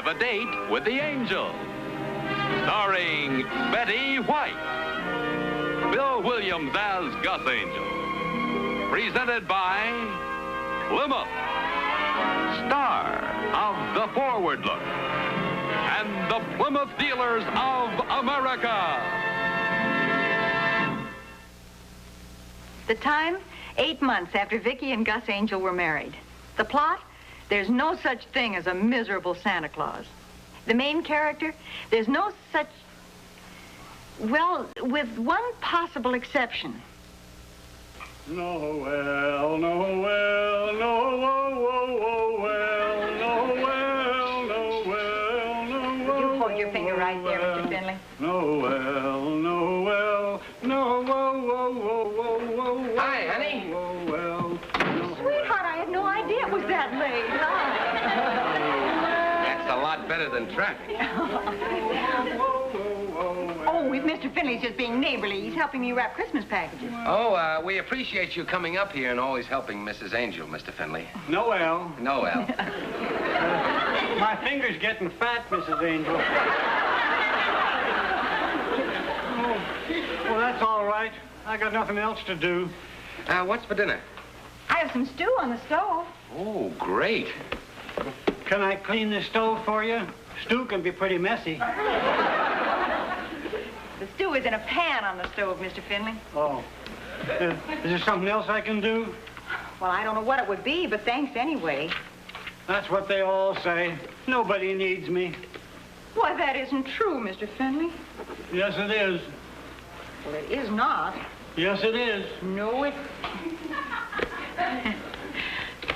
Have a Date with the Angel. Starring Betty White. Bill Williams as Gus Angel. Presented by Plymouth. Star of the Forward Look. And the Plymouth Dealers of America. The time, 8 months after Vicki and Gus Angel were married. The plot, there's no such thing as a miserable Santa Claus. The main character, there's no such... Well, with one possible exception. Noel, Noel, Noel, Noel, Noel, Noel. You hold your finger right there, Mr. Finley. Noel, Noel, Noel. Hi, honey. Noel. Sweetheart, I had no idea it was that late. That's a lot better than traffic. Oh, Mr. Finley's just being neighborly. He's helping me wrap Christmas packages. Oh, we appreciate you coming up here and always helping Mrs. Angel, Mr. Finley. Noel. Noel. My finger's getting fat, Mrs. Angel. Well, that's all right. I got nothing else to do. What's for dinner? I have some stew on the stove. Oh, great. Can I clean the stove for you? Stew can be pretty messy. The stew is in a pan on the stove, Mr. Finley. Oh. Is there something else I can do? Well, I don't know what it would be, but thanks anyway. That's what they all say. Nobody needs me. Why, that isn't true, Mr. Finley. Yes, it is. Well, it is not. Yes, it is. No, it...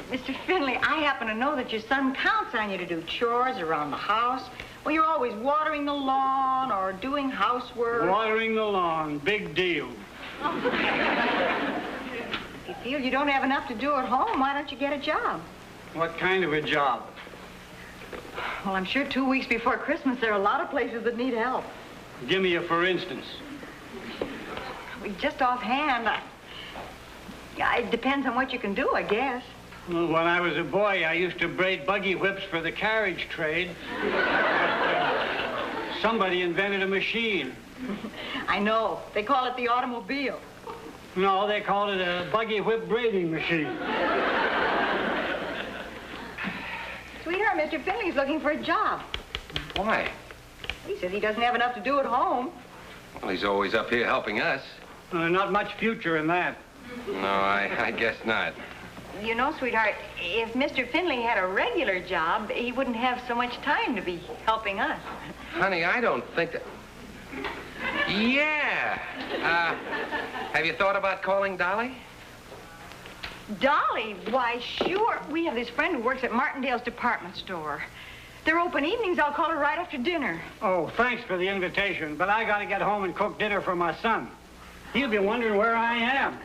Mr. Finley, I happen to know that your son counts on you to do chores around the house. Well, you're always watering the lawn or doing housework. Watering the lawn. Big deal. If you feel you don't have enough to do at home, why don't you get a job? What kind of a job? Well, I'm sure 2 weeks before Christmas, there are a lot of places that need help. Give me a for instance. Well, just offhand, it depends on what you can do, I guess. Well, when I was a boy, I used to braid buggy whips for the carriage trade. Somebody invented a machine. I know. They call it the automobile. No, they called it a buggy whip braiding machine. Sweetheart, Mr. Finley's looking for a job. Why? He says he doesn't have enough to do at home. Well, he's always up here helping us. Not much future in that. No, I guess not. You know, sweetheart, if Mr. Finley had a regular job, he wouldn't have so much time to be helping us. Honey, I don't think that... Yeah. Have you thought about calling Dolly? Dolly? Why, sure. We have this friend who works at Martindale's department store. They're open evenings. I'll call her right after dinner. Oh, thanks for the invitation, but I gotta get home and cook dinner for my son. He'll be wondering where I am.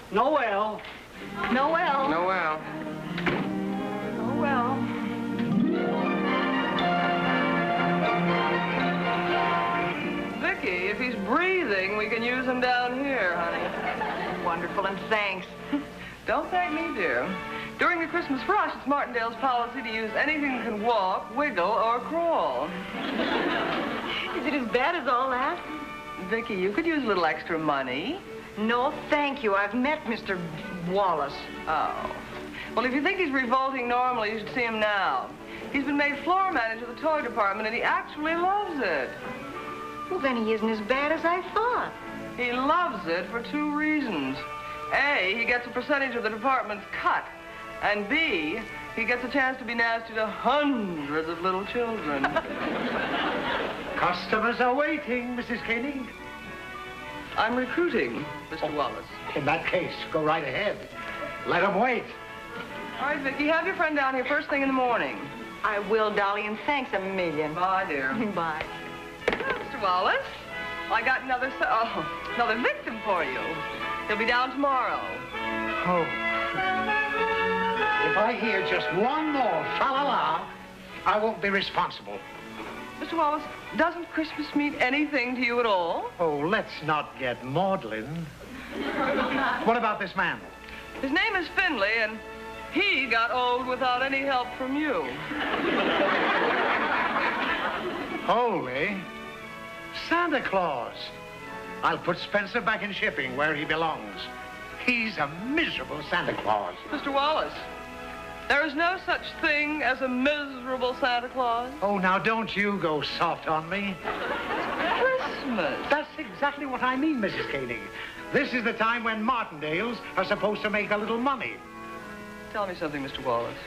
Noel. Noel. Noel. Noel. Vicki, if he's breathing, we can use him down here, honey. Wonderful, and thanks. Don't thank me, dear. During the Christmas rush, it's Martindale's policy to use anything that can walk, wiggle, or crawl. Is it as bad as all that? Vicki, you could use a little extra money. No, thank you. I've met Mr. Wallace. Oh. Well, if you think he's revolting normally, you should see him now. He's been made floor manager of the toy department, and he actually loves it. Well, then he isn't as bad as I thought. He loves it for 2 reasons. A, he gets a percentage of the department's cut. And B, he gets a chance to be nasty to hundreds of little children. Customers are waiting, Mrs. Koenig. I'm recruiting, Mr. Wallace. In that case, go right ahead. Let them wait. All right, Vicki, have your friend down here first thing in the morning. I will, Dolly, and thanks a million. Bye, dear. Bye. Mr. Wallace, I got another victim for you. He'll be down tomorrow. Oh. If I hear just one more fa-la-la, I won't be responsible. Mr. Wallace, doesn't Christmas mean anything to you at all? Oh, let's not get maudlin. What about this man? His name is Finley, and he got old without any help from you. Holy Santa Claus. I'll put Spencer back in shipping where he belongs. He's a miserable Santa Claus. Mr. Wallace, there is no such thing as a miserable Santa Claus. Oh, now don't you go soft on me. Christmas. That's exactly what I mean, Mrs. Koenig. This is the time when Martindales are supposed to make a little money. Tell me something, Mr. Wallace.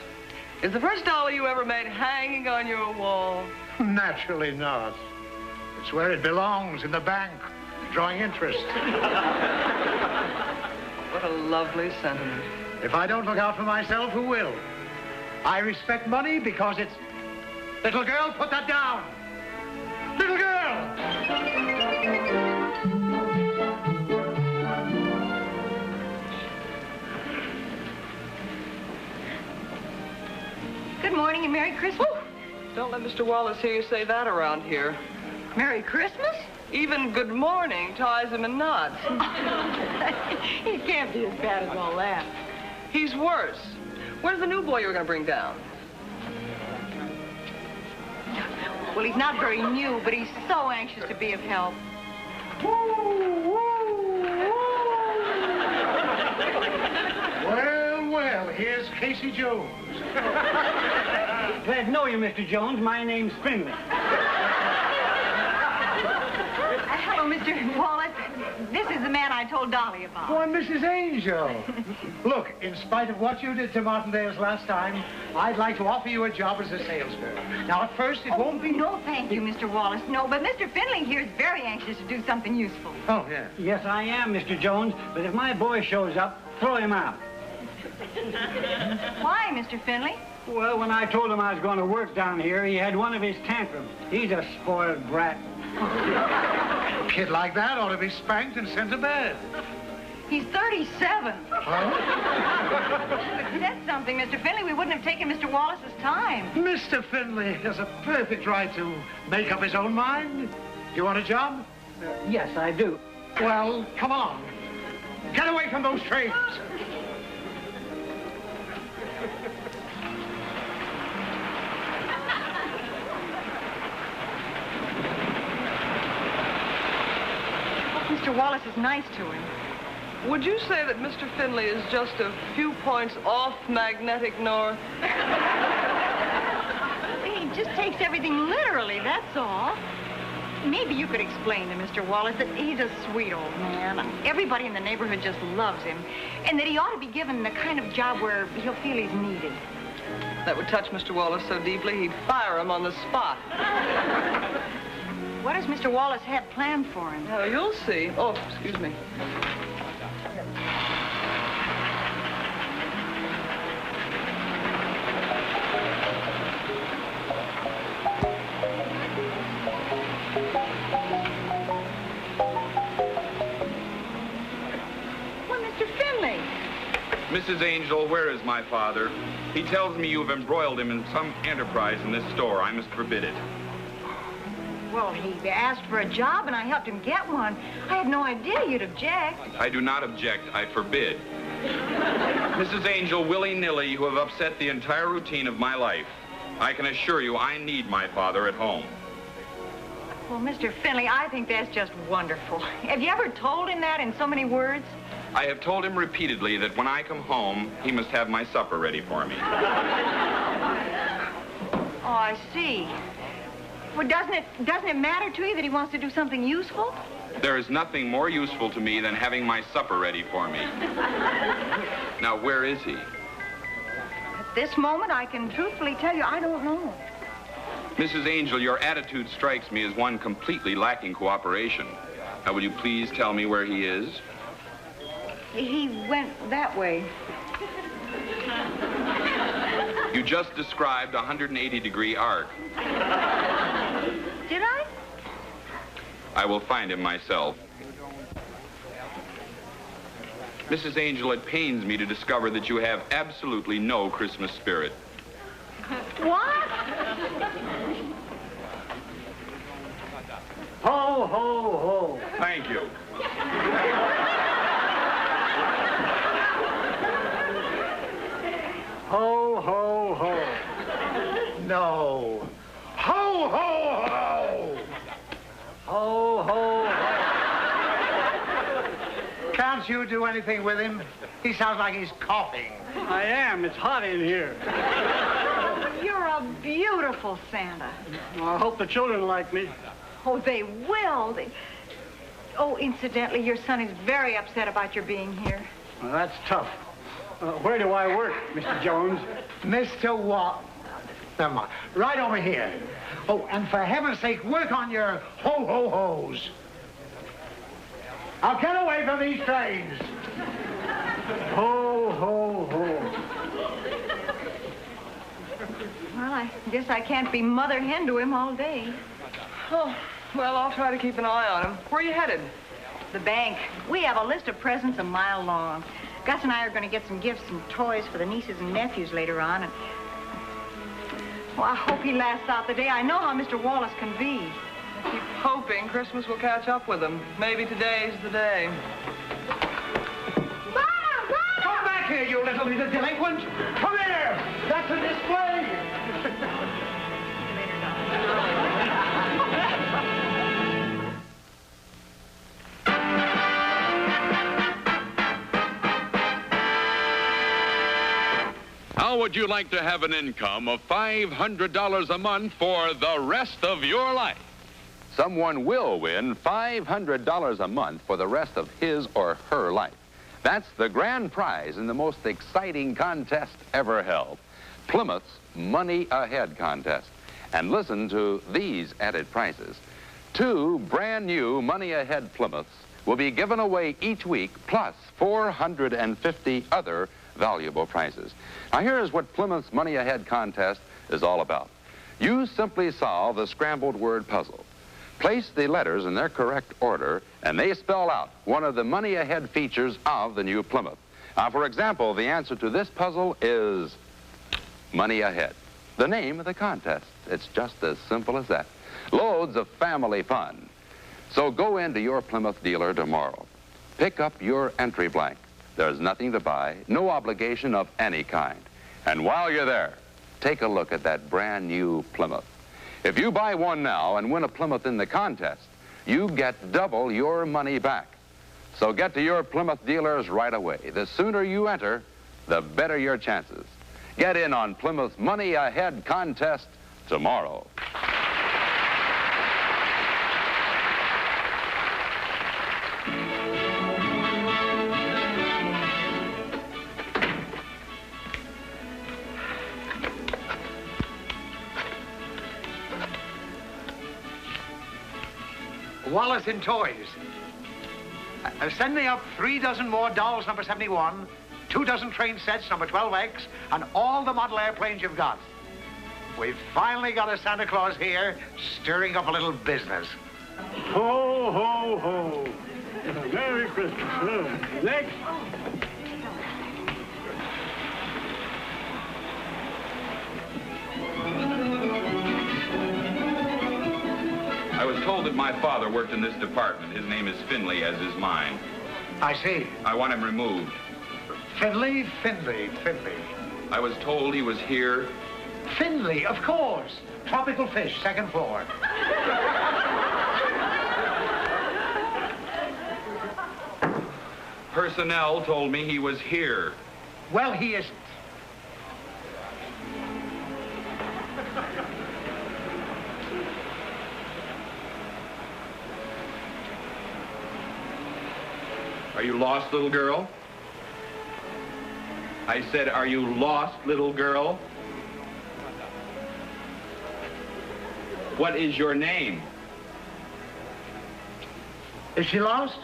Is the first dollar you ever made hanging on your wall? Naturally not. It's where it belongs, in the bank, drawing interest. What a lovely sentiment. If I don't look out for myself, who will? I respect money because it's... Little girl, put that down. Little girl! Good morning and Merry Christmas. Don't let Mr. Wallace hear you say that around here. Merry Christmas? Even good morning ties him in knots. He can't be as bad as all that. He's worse. Where's the new boy you were going to bring down? Well, he's not very new, but he's so anxious to be of help. Well, here's Casey Jones. Glad to know you, Mr. Jones. My name's Finley. Hello, Mr. Wallace. This is the man I told Dolly about. Why, Mrs. Angel. Look, in spite of what you did to Martindale's last time, I'd like to offer you a job as a salesman. Now, at first, it won't be... No, thank you, Mr. Wallace. No, but Mr. Finley here is very anxious to do something useful. Oh, yeah. Yes, I am, Mr. Jones. But if my boy shows up, throw him out. Why, Mr. Finley? Well, when I told him I was going to work down here, he had one of his tantrums. He's a spoiled brat. A kid like that ought to be spanked and sent to bed. He's 37. Huh? That's something, Mr. Finley. We wouldn't have taken Mr. Wallace's time. Mr. Finley has a perfect right to make up his own mind. Do you want a job? Yes, I do. Well, come on. Get away from those trains. Mr. Wallace is nice to him. Would you say that Mr. Finley is just a few points off magnetic north? He just takes everything literally, that's all. Maybe you could explain to Mr. Wallace that he's a sweet old man. Everybody in the neighborhood just loves him. And that he ought to be given the kind of job where he'll feel he's needed. That would touch Mr. Wallace so deeply, he'd fire him on the spot. What does Mr. Wallace have planned for him? Oh, you'll see. Oh, excuse me. Well, Mr. Finley. Mrs. Angel, where is my father? He tells me you've embroiled him in some enterprise in this store. I must forbid it. Well, he asked for a job, and I helped him get one. I had no idea you'd object. I do not object. I forbid. Mrs. Angel, willy-nilly, you have upset the entire routine of my life. I can assure you I need my father at home. Well, Mr. Finley, I think that's just wonderful. Have you ever told him that in so many words? I have told him repeatedly that when I come home, he must have my supper ready for me. Oh, I see. Well, doesn't it matter to you that he wants to do something useful? There is nothing more useful to me than having my supper ready for me. Now, where is he? At this moment, I can truthfully tell you, I don't know. Mrs. Angel, your attitude strikes me as one completely lacking cooperation. Now, will you please tell me where he is? He went that way. You just described a 180-degree arc. Did I? I will find him myself. Mrs. Angel, it pains me to discover that you have absolutely no Christmas spirit. What? Ho, ho, ho. Thank you. no. Ho, ho, ho! Ho, ho, ho. Can't you do anything with him? He sounds like he's coughing. I am. It's hot in here. You're a beautiful Santa. Well, I hope the children like me. Oh, they will. Oh, incidentally, your son is very upset about your being here. Well, that's tough. Where do I work, Mr. Jones? Mr. What? Never mind. Right over here. Oh, and for heaven's sake, work on your ho-ho-hos. Now get away from these trains. Ho, ho, ho. Well, I guess I can't be mother hen to him all day. Oh, well, I'll try to keep an eye on him. Where are you headed? The bank. We have a list of presents a mile long. Gus and I are going to get some gifts and toys for the nieces and nephews later on. And well, I hope he lasts out the day. I know how Mr. Wallace can be. I keep hoping Christmas will catch up with him. Maybe today's the day. Come back here, you little delinquent. Come here. That's a display. How would you like to have an income of $500 a month for the rest of your life? Someone will win $500 a month for the rest of his or her life. That's the grand prize in the most exciting contest ever held, Plymouth's Money Ahead contest. And listen to these added prizes. 2 brand new Money Ahead Plymouths will be given away each week, plus 450 other valuable prizes. Now here's what Plymouth's Money Ahead contest is all about. You simply solve the scrambled word puzzle. Place the letters in their correct order, and they spell out one of the Money Ahead features of the new Plymouth. Now, for example, the answer to this puzzle is Money Ahead, the name of the contest. It's just as simple as that. Loads of family fun. So go into your Plymouth dealer tomorrow. Pick up your entry blank. There's nothing to buy, no obligation of any kind. And while you're there, take a look at that brand new Plymouth. If you buy one now and win a Plymouth in the contest, you get double your money back. So get to your Plymouth dealers right away. The sooner you enter, the better your chances. Get in on Plymouth's Money Ahead contest tomorrow. Wallace in Toys. Send me up 3 dozen more dolls, number 71, 2 dozen train sets, number 12X, and all the model airplanes you've got. We've finally got a Santa Claus here, stirring up a little business. Ho, ho, ho. Merry Christmas. Next. I was told that my father worked in this department. His name is Finley, as is mine. I see. I want him removed. Finley. I was told he was here. Finley, of course. Tropical fish, 2nd floor. Personnel told me he was here. Well, he isn't. Are you lost, little girl? I said, are you lost, little girl? What is your name? Is she lost?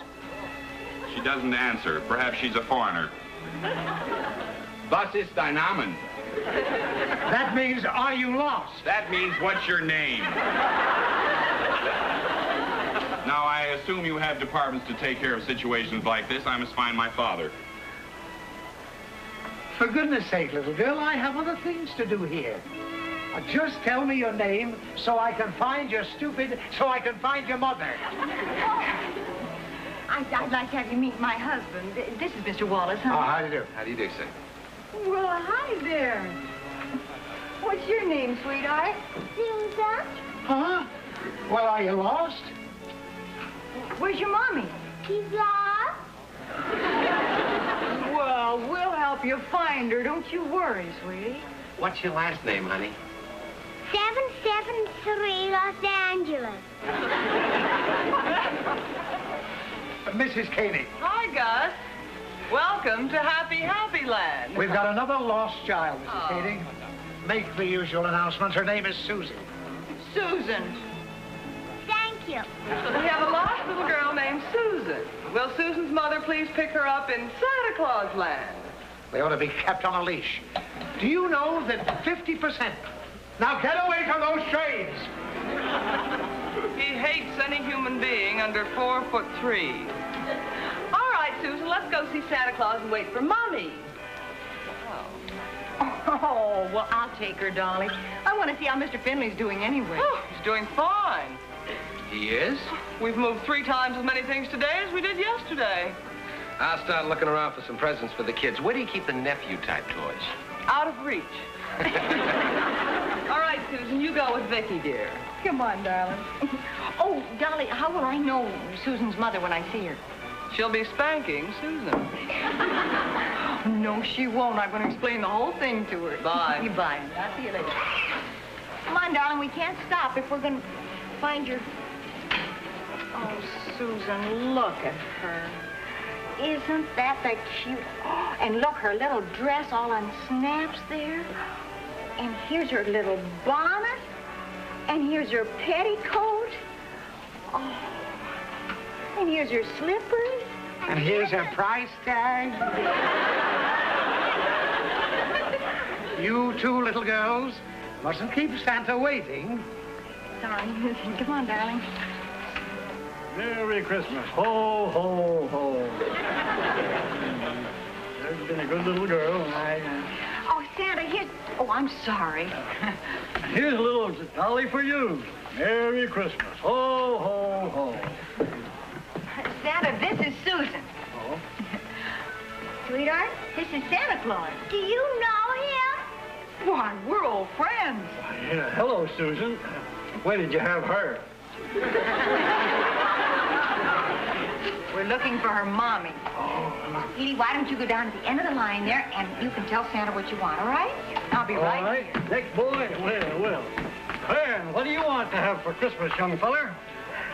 She doesn't answer. Perhaps she's a foreigner. Was ist dein Name? That means, are you lost? That means, what's your name? Now, I assume you have departments to take care of situations like this. I must find my father. For goodness sake, little girl, I have other things to do here. Just tell me your name so I can find your mother. I'd like to have you meet my husband. This is Mr. Wallace, huh? How do you do? How do you do, sir? Well, hi there. What's your name, sweetheart? Susan? Huh? Well, are you lost? Where's your mommy? She's lost? Well, we'll help you find her. Don't you worry, sweetie. What's your last name, honey? 773 Los Angeles. Mrs. Caney, Hi, Gus. Welcome to Happy Happy Land. we've got another lost child, Mrs. Caney. Make the usual announcement. Her name is Susan. Susan. Thank you. We have a lost little girl named Susan. Will Susan's mother please pick her up in Santa Claus Land? They ought to be kept on a leash. Do you know that 50%... Now get away from those trains! He hates any human being under 4'3". All right, Susan, let's go see Santa Claus and wait for Mommy. Oh, well, I'll take her, Dolly. I want to see how Mr. Finley's doing anyway. Oh, he's doing fine. He is? We've moved 3 times as many things today as we did yesterday. I'll start looking around for some presents for the kids. Where do you keep the nephew-type toys? Out of reach. All right, Susan, you go with Vicky, dear. Come on, darling. Oh, Dolly, how will I know Susan's mother when I see her? She'll be spanking Susan. No, she won't. I'm going to explain the whole thing to her. Bye. Goodbye. I'll see you later. Come on, darling. We can't stop if we're going to find your... Oh, Susan, look at her. Isn't that the cute... Oh, and look, her little dress all on snaps there. And here's her little bonnet. And here's her petticoat. Oh. And here's her slippers. And here's her price tag. You two little girls mustn't keep Santa waiting. Sorry. Come on, darling. Merry Christmas. Ho, ho, ho. There's been a good little girl. Oh, Santa, here's... Oh, I'm sorry. Here's a little dolly for you. Merry Christmas. Ho, ho, ho. Santa, this is Susan. Oh? Sweetheart, this is Santa Claus. Do you know him? Why, we're old friends. Yeah, hello, Susan. When did you have her? We're looking for her mommy. Oh. Edie, why don't you go down to the end of the line there, and you can tell Santa what you want, all right? I'll be All right right. Next boy. Well. Aaron, what do you want to have for Christmas, young feller?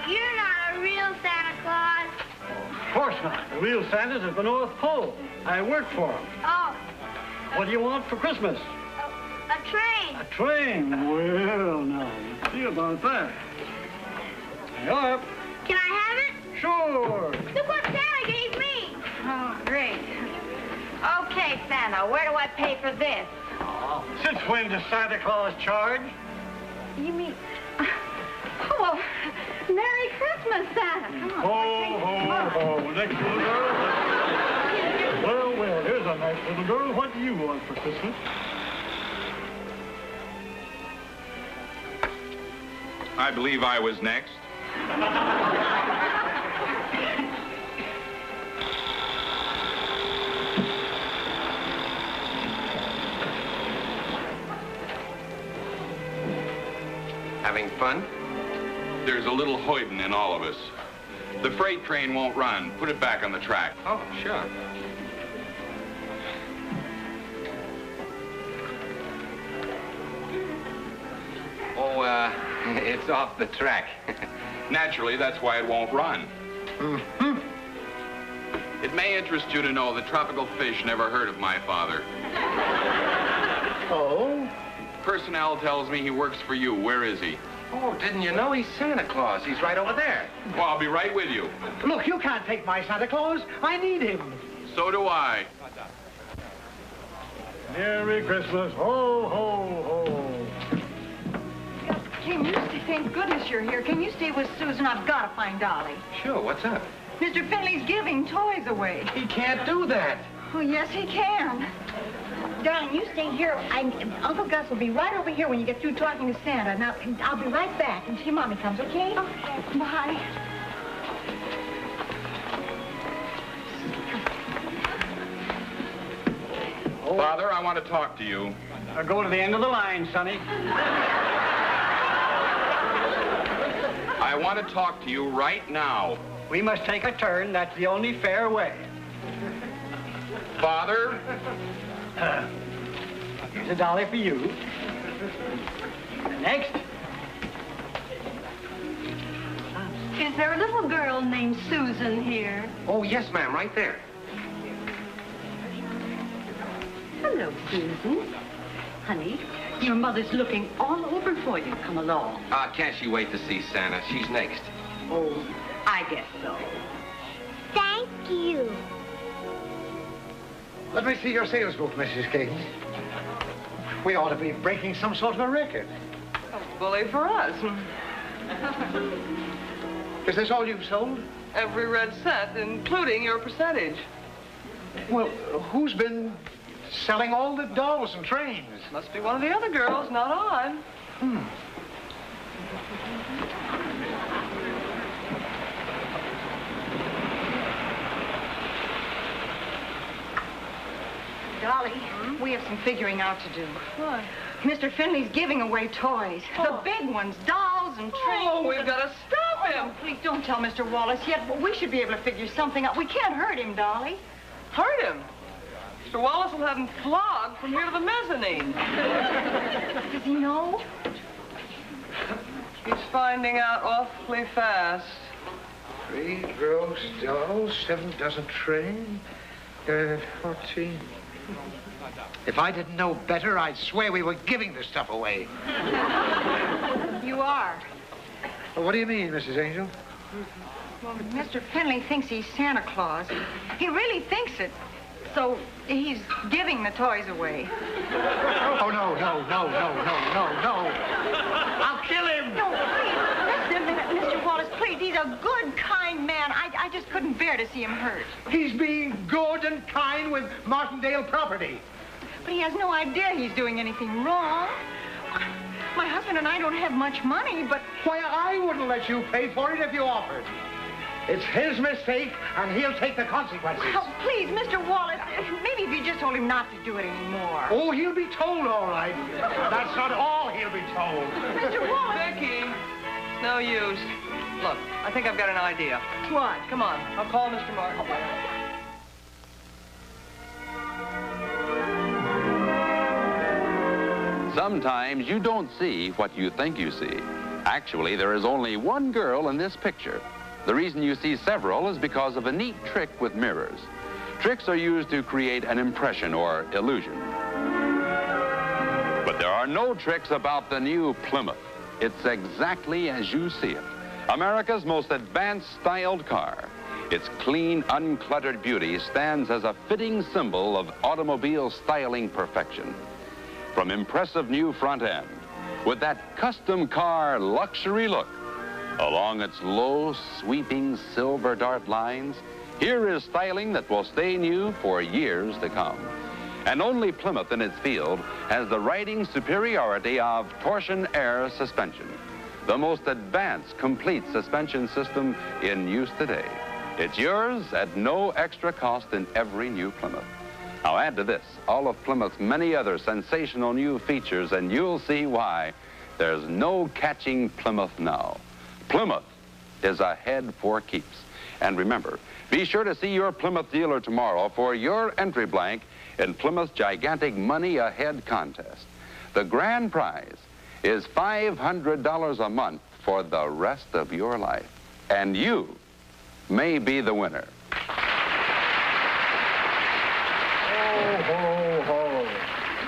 You're not a real Santa Claus. Of course not. The real Santa's at the North Pole. I work for him. Oh, What do you want for Christmas? a train. A train. Well, now, let's see about that. There you are. Can I have it? Sure. Look what Santa gave me. Oh, great. Okay, Santa, where do I pay for this? Since when does Santa Claus charge? You mean... Oh, well, Merry Christmas, Santa. Come on. Ho, ho, ho. Next little girl. Well, here's a nice little girl. What do you want for Christmas? I believe I was next. Having fun? There's a little hoidin' in all of us. The freight train won't run. Put it back on the track. Oh, sure. Oh, it's off the track. Naturally, that's why it won't run. Mm-hmm. It may interest you to know that Tropical Fish never heard of my father. Oh? Personnel tells me he works for you. Where is he? Oh, didn't you know he's Santa Claus? He's right over there. Well, I'll be right with you. Look, you can't take my Santa Claus. I need him. So do I. Merry Christmas. Ho, ho, ho. Can you stay? Thank goodness you're here. Can you stay with Susan? I've got to find Dolly. Sure, what's up? Mr. Finley's giving toys away. He can't do that. Oh, yes, he can. Darling, you stay here. Uncle Gus will be right over here when you get through talking to Santa. Now, I'll be right back until your Mommy comes, okay? Okay. Bye. Father, I want to talk to you. Go to the end of the line, Sonny. I want to talk to you right now. We must take a turn. That's the only fair way. Father? Here's a dollar for you. Next. Is there a little girl named Susan here? Oh, yes, ma'am, right there. Hello, Susan. Honey, your mother's looking all over for you. Come along. Can't she wait to see Santa? She's next. Oh, I guess so. Thank you. Let me see your sales book, Mrs. King. We ought to be breaking some sort of a record. Bully for us. Is this all you've sold? Every red cent, including your percentage. Well, who's been selling all the dolls and trains? Must be one of the other girls, not I. Dolly, we have some figuring out to do. What? Mr. Finley's giving away toys. The big ones, dolls and trains. Oh, we've got to stop him. Oh, please don't tell Mr. Wallace yet, but we should be able to figure something out. We can't hurt him, Dolly. Hurt him. Mr. Wallace will have him flogged from here to the mezzanine. Does he know? He's finding out awfully fast. 3 gross dolls, 7 dozen train, 14. If I didn't know better, I'd swear we were giving this stuff away. You are. Well, what do you mean, Mrs. Angel? Well, Mr. Finley thinks he's Santa Claus. He really thinks it. So he's giving the toys away. Oh, no. I'll kill him. No, please, listen, Mr. Wallace, please. He's a good, kind man. I just couldn't bear to see him hurt. He's being good and kind with Martindale property. But he has no idea he's doing anything wrong. My husband and I don't have much money, but... Why, I wouldn't let you pay for it if you offered. It's his mistake, and he'll take the consequences. Oh, please, Mr. Wallace, maybe if you just told him not to do it anymore. Oh, he'll be told, all right. That's not all he'll be told. Mr. Wallace! Becky, no use. Look, I think I've got an idea. What? Come on, I'll call Mr. Martin. Sometimes you don't see what you think you see. Actually, there is only one girl in this picture. The reason you see several is because of a neat trick with mirrors. Tricks are used to create an impression or illusion. But there are no tricks about the new Plymouth. It's exactly as you see it. America's most advanced styled car. Its clean, uncluttered beauty stands as a fitting symbol of automobile styling perfection. From impressive new front end, with that custom car luxury look, along its low, sweeping silver dart lines, here is styling that will stay new for years to come. And only Plymouth in its field has the riding superiority of torsion air suspension, the most advanced, complete suspension system in use today. It's yours at no extra cost in every new Plymouth. Now add to this all of Plymouth's many other sensational new features, and you'll see why there's no catching Plymouth now. Plymouth is ahead for keeps. And remember, be sure to see your Plymouth dealer tomorrow for your entry blank in Plymouth's gigantic Money Ahead contest. The grand prize is $500 a month for the rest of your life. And you may be the winner. Ho.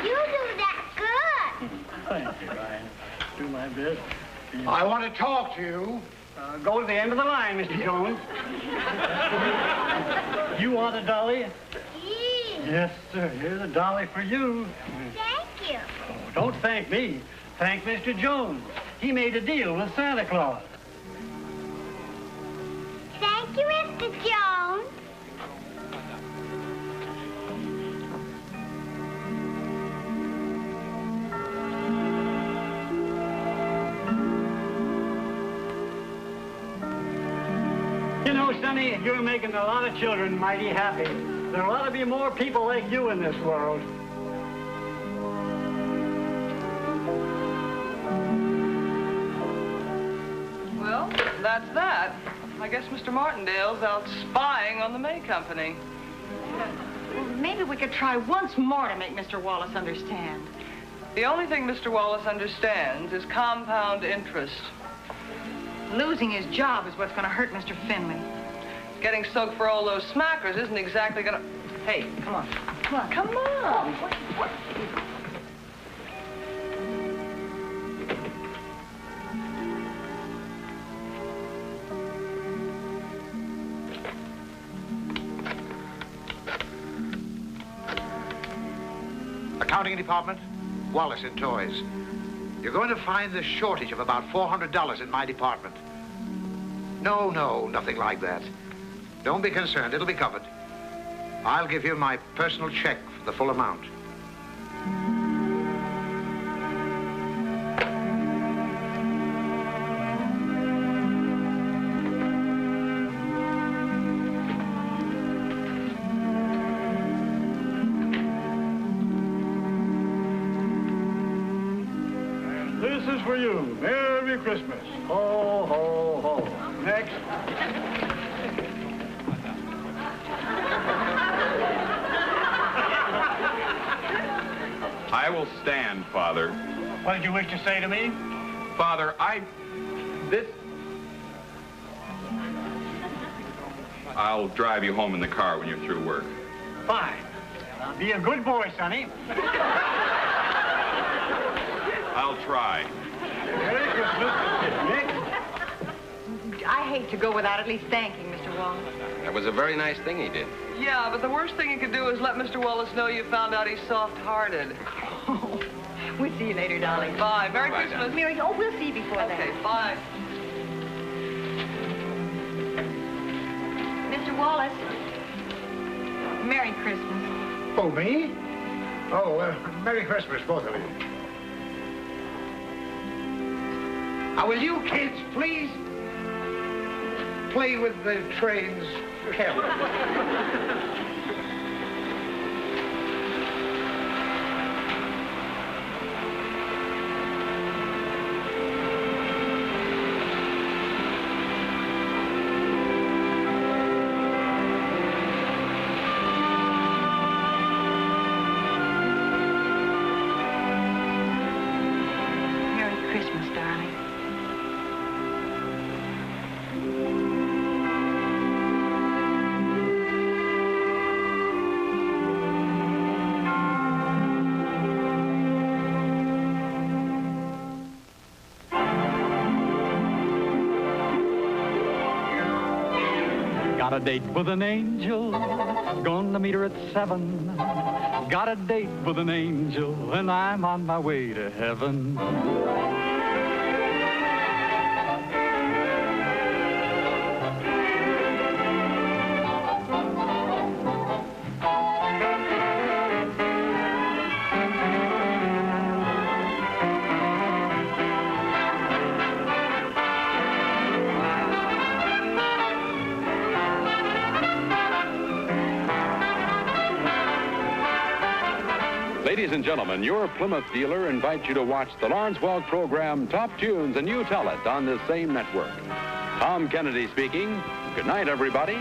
You do that good. Thank you, Ryan. Do my best. I want to talk to you. Go to the end of the line, Mr. Jones. You want a dolly? Yes, sir. Here's a dolly for you. Thank you. Oh, don't thank me. Thank Mr. Jones. He made a deal with Santa Claus. Thank you, Mr. Jones. You know, Sonny, you're making a lot of children mighty happy. There ought to be more people like you in this world. Well, that's that. I guess Mr. Martindale's out spying on the May Company. Well, maybe we could try once more to make Mr. Wallace understand. The only thing Mr. Wallace understands is compound interest. Losing his job is what's going to hurt Mr. Finley. Getting soaked for all those smackers isn't exactly gonna... Hey, come on. Come on. Come on. What? Accounting department, Wallace in toys. You're going to find the shortage of about $400 in my department. No, nothing like that. Don't be concerned, it'll be covered. I'll give you my personal check for the full amount. This is for you. Merry Christmas. Ho, ho, ho. Next. I will stand, Father. What did you wish to say to me? Father, I'll drive you home in the car when you're through work. Fine. Now, be a good boy, Sonny. I'll try. Merry Christmas. Next. I hate to go without at least thanking Mr. Wallace. That was a very nice thing he did. Yeah, but the worst thing you could do is let Mr. Wallace know you found out he's soft-hearted. Oh, we'll see you later, darling. Bye. Merry Bye, Christmas. Don. Mary, we'll see you before Okay, then. bye. Mr. Wallace, Merry Christmas. Oh, me? Oh, Merry Christmas, both of you. Now, will you kids please play with the trains carefully? Merry Christmas, darling. Got a date with an angel, gonna meet her at 7. Got a date with an angel, and I'm on my way to heaven. Ladies and gentlemen, your Plymouth dealer invites you to watch the Lawrence Welk program Top Tunes, and you tell it on this same network. Tom Kennedy speaking. Good night, everybody.